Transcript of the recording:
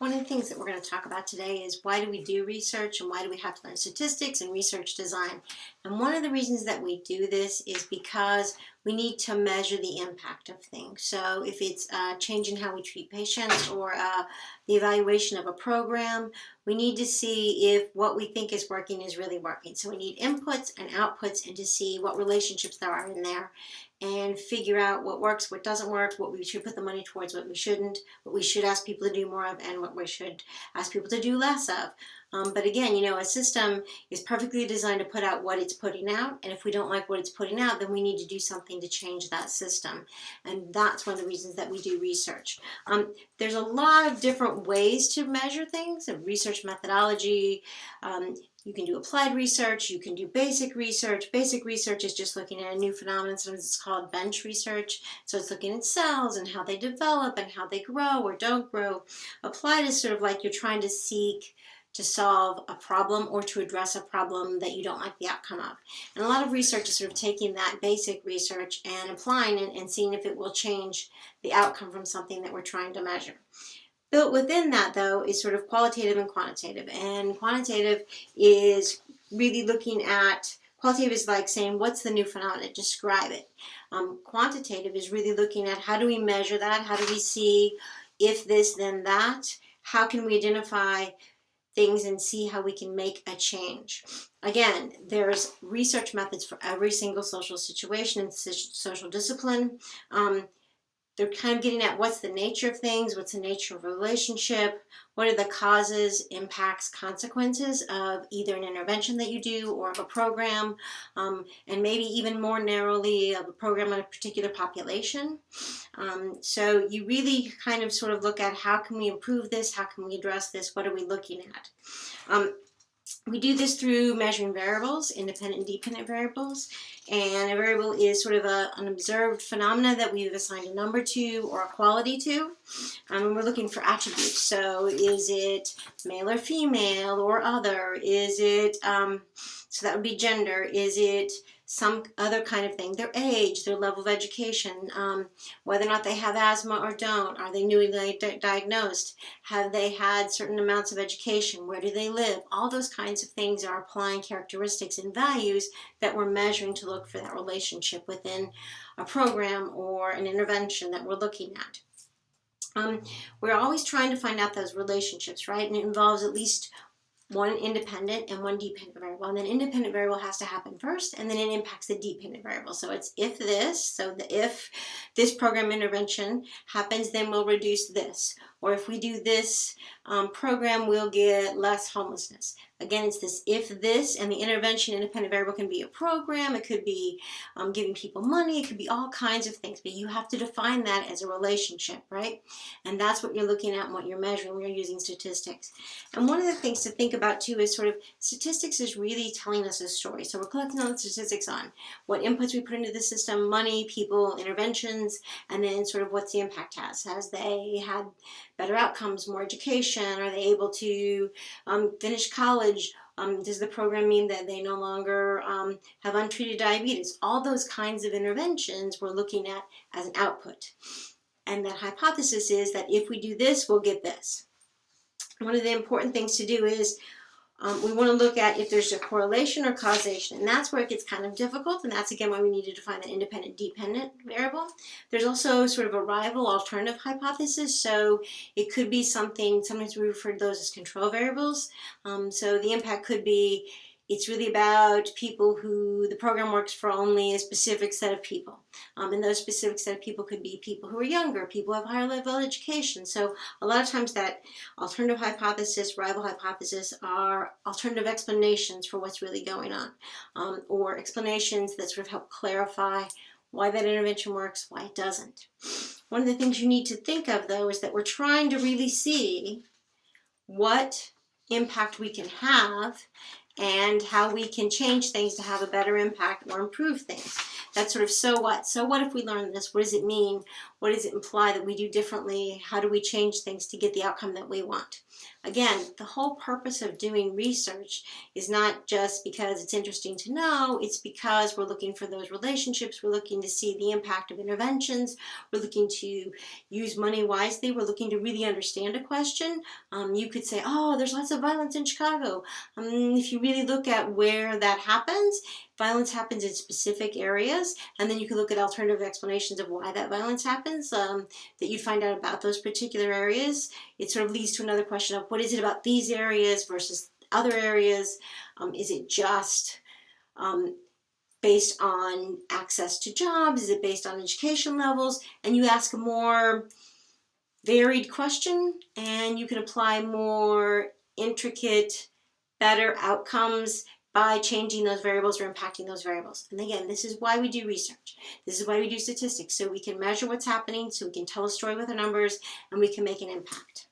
One of the things that we're going to talk about today is why do we do research and why do we have to learn statistics and research design. And one of the reasons that we do this is because we need to measure the impact of things. So if it's a change in how we treat patients or the evaluation of a program, we need to see if what we think is working is really working. So we need inputs and outputs and to see what relationships there are in there and figure out what works, what doesn't work, what we should put the money towards, what we shouldn't, what we should ask people to do more of, and what we should ask people to do less of. But again, a system is perfectly designed to put out what it's putting out, and if we don't like what it's putting out, then we need to do something to change that system. And that's one of the reasons that we do research. There's a lot of different ways to measure things, a research methodology. You can do applied research, you can do basic research. Basic research is just looking at a new phenomenon. Sometimes it's called bench research. So it's looking at cells and how they develop and how they grow or don't grow. Applied is sort of like you're trying to seek to solve a problem or to address a problem that you don't like the outcome of. And a lot of research is sort of taking that basic research and applying it and seeing if it will change the outcome from something that we're trying to measure. Built within that, though, is sort of qualitative and quantitative. And quantitative is really looking at, qualitative is like saying, what's the new phenomenon? Describe it. Quantitative is really looking at how do we measure that? How do we see if this, then that? How can we identify things and see how we can make a change? Again, there's research methods for every single social situation and social discipline. They're kind of getting at what's the nature of things, what's the nature of a relationship, what are the causes, impacts, consequences of either an intervention that you do or of a program, and maybe even more narrowly of a program on a particular population. So you really kind of sort of look at how can we improve this, how can we address this, what are we looking at? We do this through measuring variables, independent and dependent variables. And a variable is sort of an observed phenomena that we've assigned a number to or a quality to. And we're looking for attributes. So is it male or female or other? Is it, so that would be gender. Is it some other kind of thing? Their age, their level of education, whether or not they have asthma or don't. Are they newly diagnosed? Have they had certain amounts of education? Where do they live? All those kinds of things are applying characteristics and values that we're measuring to look for that relationship within a program or an intervention that we're looking at. We're always trying to find out those relationships, right? And it involves at least one independent and one dependent variable. And then independent variable has to happen first, and then it impacts the dependent variable. So it's if this, so if this program intervention happens, then we'll reduce this. Or if we do this program, we'll get less homelessness. Again, it's this if this, and the intervention independent variable can be a program, it could be giving people money, it could be all kinds of things, but you have to define that as a relationship, right? And that's what you're looking at and what you're measuring when you're using statistics. And one of the things to think about too is sort of statistics is really telling us a story. So we're collecting all the statistics on what inputs we put into the system, money, people, interventions, and then sort of what's the impact has. Has they had better outcomes, more education? Are they able to finish college? Does the program mean that they no longer have untreated diabetes? All those kinds of interventions we're looking at as an output. And that hypothesis is that if we do this, we'll get this. One of the important things to do is we want to look at if there's a correlation or causation, and that's where it gets kind of difficult, and that's again why we need to define the independent-dependent variable. There's also sort of a rival alternative hypothesis, so it could be something, sometimes we refer to those as control variables. So the impact could be, it's really about people who the program works for only a specific set of people. And those specific set of people could be people who are younger, people who have higher level education. So a lot of times that alternative hypothesis, rival hypothesis are alternative explanations for what's really going on. Or explanations that sort of help clarify why that intervention works, why it doesn't. One of the things you need to think of though is that we're trying to really see what impact we can have and how we can change things to have a better impact or improve things. That's sort of so what? So what if we learn this? What does it mean? What does it imply that we do differently? How do we change things to get the outcome that we want? Again, the whole purpose of doing research is not just because it's interesting to know, it's because we're looking for those relationships, we're looking to see the impact of interventions, we're looking to use money wisely, we're looking to really understand a question. You could say, oh, there's lots of violence in Chicago. If you really look at where that happens, violence happens in specific areas, and then you can look at alternative explanations of why that violence happens, that you'd find out about those particular areas. It sort of leads to another question of what is it about these areas versus other areas? Is it just based on access to jobs? Is it based on education levels? And you ask a more varied question, and you can apply more intricate, better outcomes by changing those variables or impacting those variables. And again, this is why we do research. This is why we do statistics, so we can measure what's happening, so we can tell a story with our numbers, and we can make an impact.